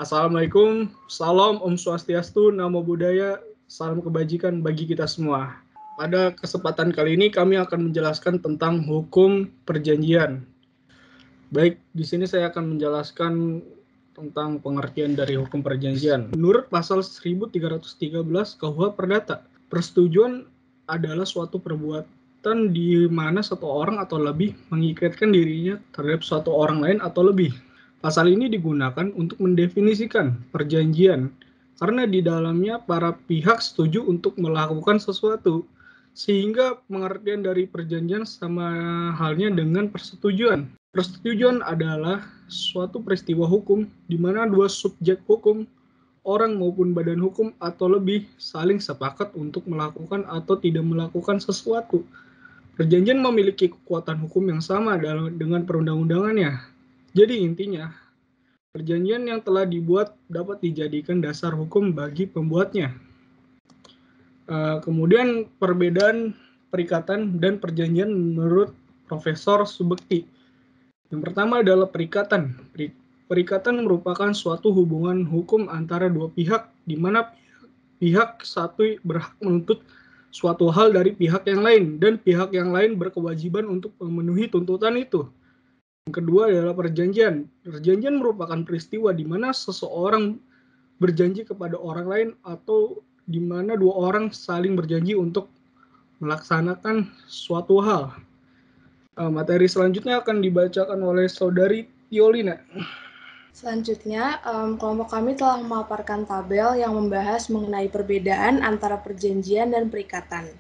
Assalamualaikum, salam Om Swastiastu, Namo Buddhaya, salam kebajikan bagi kita semua. Pada kesempatan kali ini kami akan menjelaskan tentang hukum perjanjian. Baik, di sini saya akan menjelaskan tentang pengertian dari hukum perjanjian. Menurut pasal 1313 KUH Perdata, persetujuan adalah suatu perbuatan di mana satu orang atau lebih mengikatkan dirinya terhadap suatu orang lain atau lebih. Pasal ini digunakan untuk mendefinisikan perjanjian karena di dalamnya para pihak setuju untuk melakukan sesuatu, sehingga pengertian dari perjanjian sama halnya dengan persetujuan. Persetujuan adalah suatu peristiwa hukum di mana dua subjek hukum, orang maupun badan hukum atau lebih, saling sepakat untuk melakukan atau tidak melakukan sesuatu. Perjanjian memiliki kekuatan hukum yang sama dengan perundang-undangannya. Jadi intinya, perjanjian yang telah dibuat dapat dijadikan dasar hukum bagi pembuatnya. Kemudian perbedaan perikatan dan perjanjian menurut Profesor Subekti. Yang pertama adalah perikatan. Perikatan merupakan suatu hubungan hukum antara dua pihak, di mana pihak satu berhak menuntut suatu hal dari pihak yang lain, dan pihak yang lain berkewajiban untuk memenuhi tuntutan itu. Yang kedua adalah perjanjian. Perjanjian merupakan peristiwa di mana seseorang berjanji kepada orang lain atau di mana dua orang saling berjanji untuk melaksanakan suatu hal. Materi selanjutnya akan dibacakan oleh Saudari Tiolina. Selanjutnya, kelompok kami telah memaparkan tabel yang membahas mengenai perbedaan antara perjanjian dan perikatan.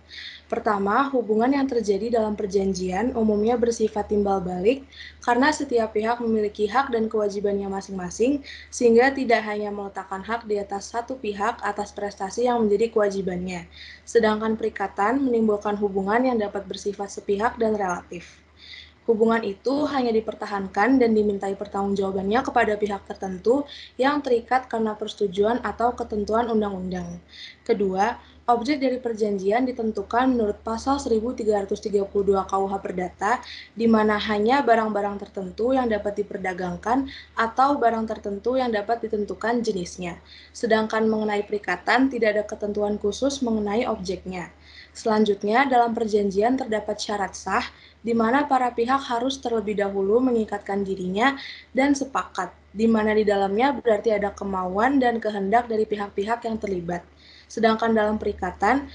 Pertama, hubungan yang terjadi dalam perjanjian umumnya bersifat timbal balik karena setiap pihak memiliki hak dan kewajibannya masing-masing, sehingga tidak hanya meletakkan hak di atas satu pihak atas prestasi yang menjadi kewajibannya. Sedangkan perikatan menimbulkan hubungan yang dapat bersifat sepihak dan relatif. Hubungan itu hanya dipertahankan dan dimintai pertanggungjawabannya kepada pihak tertentu yang terikat karena persetujuan atau ketentuan undang-undang. Kedua, objek dari perjanjian ditentukan menurut pasal 1332 KUH Perdata, di mana hanya barang-barang tertentu yang dapat diperdagangkan atau barang tertentu yang dapat ditentukan jenisnya. Sedangkan mengenai perikatan tidak ada ketentuan khusus mengenai objeknya. Selanjutnya, dalam perjanjian terdapat syarat sah, di mana para pihak harus terlebih dahulu mengikatkan dirinya dan sepakat, di mana di dalamnya berarti ada kemauan dan kehendak dari pihak-pihak yang terlibat. Sedangkan dalam perikatan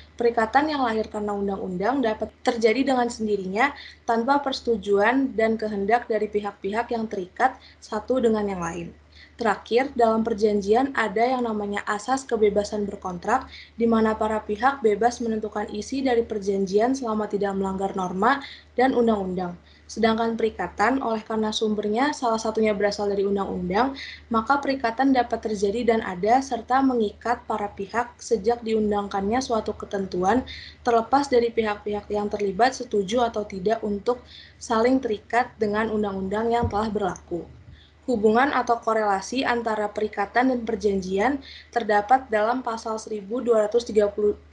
yang lahir karena undang-undang dapat terjadi dengan sendirinya tanpa persetujuan dan kehendak dari pihak-pihak yang terikat satu dengan yang lain. Terakhir, dalam perjanjian ada yang namanya asas kebebasan berkontrak, di mana para pihak bebas menentukan isi dari perjanjian selama tidak melanggar norma dan undang-undang. Sedangkan perikatan, oleh karena sumbernya salah satunya berasal dari undang-undang, maka perikatan dapat terjadi dan ada serta mengikat para pihak sejak diundangkannya suatu ketentuan, terlepas dari pihak-pihak yang terlibat setuju atau tidak untuk saling terikat dengan undang-undang yang telah berlaku. Hubungan atau korelasi antara perikatan dan perjanjian terdapat dalam pasal 1233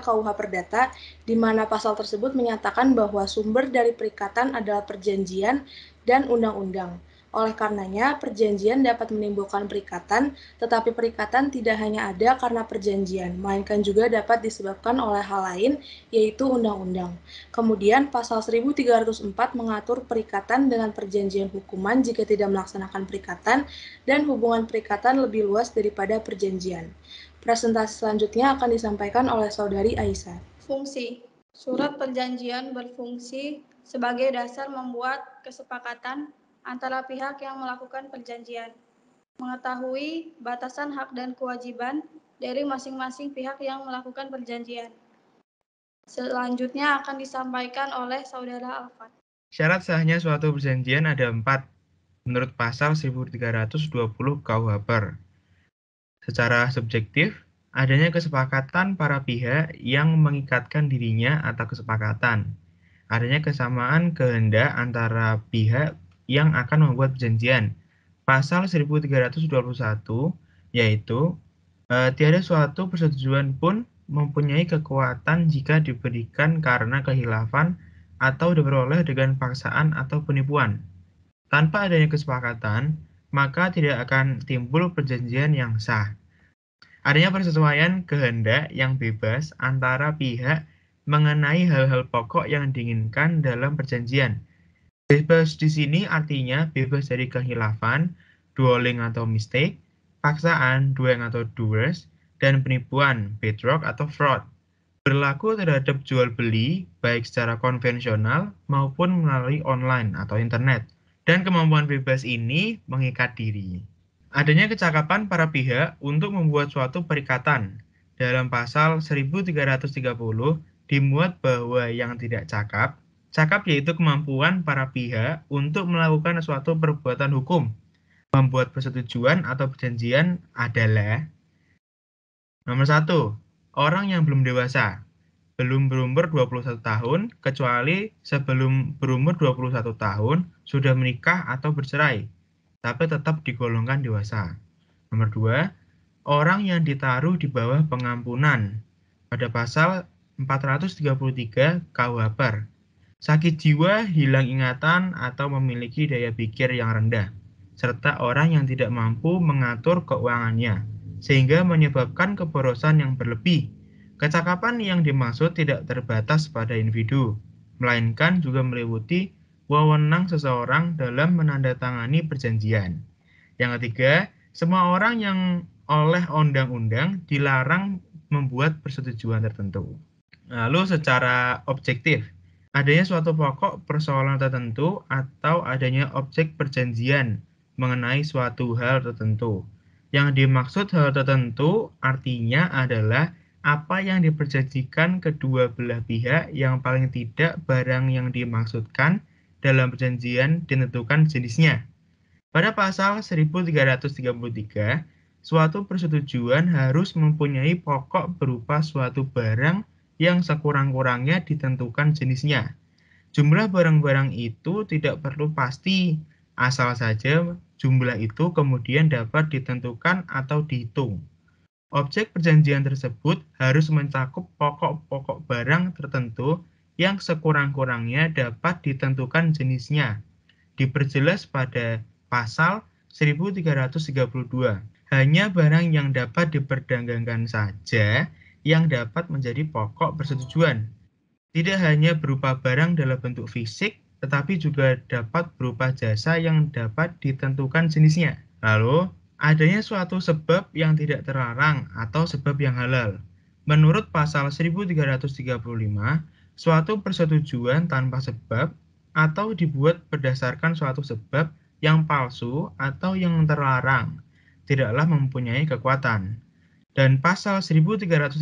KUH Perdata, di mana pasal tersebut menyatakan bahwa sumber dari perikatan adalah perjanjian dan undang-undang. Oleh karenanya, perjanjian dapat menimbulkan perikatan, tetapi perikatan tidak hanya ada karena perjanjian, melainkan juga dapat disebabkan oleh hal lain, yaitu undang-undang. Kemudian, pasal 1304 mengatur perikatan dengan perjanjian hukuman jika tidak melaksanakan perikatan, dan hubungan perikatan lebih luas daripada perjanjian. Presentasi selanjutnya akan disampaikan oleh Saudari Aisyah. Fungsi. Surat perjanjian berfungsi sebagai dasar membuat kesepakatan antara pihak yang melakukan perjanjian, mengetahui batasan hak dan kewajiban dari masing-masing pihak yang melakukan perjanjian. Selanjutnya akan disampaikan oleh Saudara Alfat. Syarat sahnya suatu perjanjian ada 4, menurut pasal 1320 KUH Per. Secara subjektif, adanya kesepakatan para pihak yang mengikatkan dirinya atau kesepakatan. Adanya kesamaan kehendak antara pihak yang akan membuat perjanjian. Pasal 1321 yaitu tiada suatu persetujuan pun mempunyai kekuatan jika diberikan karena khilafan atau diperoleh dengan paksaan atau penipuan. Tanpa adanya kesepakatan, maka tidak akan timbul perjanjian yang sah. Adanya persesuaian kehendak yang bebas antara pihak mengenai hal-hal pokok yang diinginkan dalam perjanjian. Bebas di sini artinya bebas dari kehilafan, dwelling atau mistake, paksaan, doing atau doers, dan penipuan, bedrock atau fraud. Berlaku terhadap jual beli baik secara konvensional maupun melalui online atau internet. Dan kemampuan bebas ini mengikat diri. Adanya kecakapan para pihak untuk membuat suatu perikatan. Dalam pasal 1330 dimuat bahwa yang tidak cakap yaitu kemampuan para pihak untuk melakukan suatu perbuatan hukum. Membuat persetujuan atau perjanjian adalah nomor 1. Orang yang belum dewasa, belum berumur 21 tahun, kecuali sebelum berumur 21 tahun sudah menikah atau bercerai, tapi tetap digolongkan dewasa. Nomor 2. Orang yang ditaruh di bawah pengampunan pada pasal 433 KUH. Sakit jiwa, hilang ingatan, atau memiliki daya pikir yang rendah, serta orang yang tidak mampu mengatur keuangannya, sehingga menyebabkan keborosan yang berlebih. Kecakapan yang dimaksud tidak terbatas pada individu, melainkan juga meliputi wewenang seseorang dalam menandatangani perjanjian. Yang ketiga, semua orang yang oleh undang-undang dilarang membuat persetujuan tertentu. Lalu secara objektif, adanya suatu pokok persoalan tertentu atau adanya objek perjanjian mengenai suatu hal tertentu. Yang dimaksud hal tertentu artinya adalah apa yang diperjanjikan kedua belah pihak yang paling tidak barang yang dimaksudkan dalam perjanjian ditentukan jenisnya. Pada pasal 1333, suatu persetujuan harus mempunyai pokok berupa suatu barang yang sekurang-kurangnya ditentukan jenisnya. Jumlah barang-barang itu tidak perlu pasti, asal saja jumlah itu kemudian dapat ditentukan atau dihitung. Objek perjanjian tersebut harus mencakup pokok-pokok barang tertentu yang sekurang-kurangnya dapat ditentukan jenisnya. Diperjelas pada pasal 1332. Hanya barang yang dapat diperdagangkan saja yang dapat menjadi pokok persetujuan. Tidak hanya berupa barang dalam bentuk fisik, tetapi juga dapat berupa jasa yang dapat ditentukan jenisnya. Lalu, adanya suatu sebab yang tidak terlarang atau sebab yang halal. Menurut pasal 1335, suatu persetujuan tanpa sebab atau dibuat berdasarkan suatu sebab yang palsu atau yang terlarang tidaklah mempunyai kekuatan. Dan pasal 1337,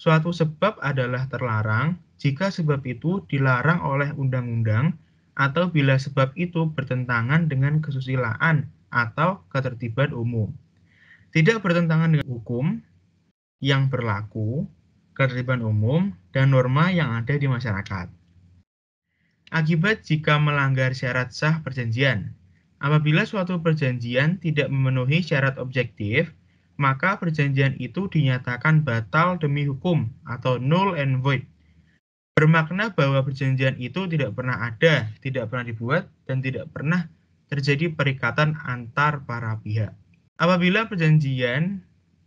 suatu sebab adalah terlarang jika sebab itu dilarang oleh undang-undang atau bila sebab itu bertentangan dengan kesusilaan atau ketertiban umum. Tidak bertentangan dengan hukum yang berlaku, ketertiban umum, dan norma yang ada di masyarakat. Akibat jika melanggar syarat sah perjanjian. Apabila suatu perjanjian tidak memenuhi syarat objektif, maka perjanjian itu dinyatakan batal demi hukum atau null and void. Bermakna bahwa perjanjian itu tidak pernah ada, tidak pernah dibuat, dan tidak pernah terjadi perikatan antar para pihak. Apabila perjanjian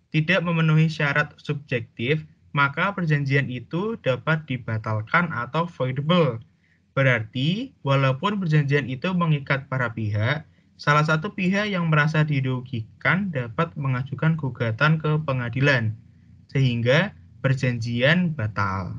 tidak memenuhi syarat subjektif, maka perjanjian itu dapat dibatalkan atau voidable. Berarti, walaupun perjanjian itu mengikat para pihak, salah satu pihak yang merasa dirugikan dapat mengajukan gugatan ke pengadilan, sehingga perjanjian batal.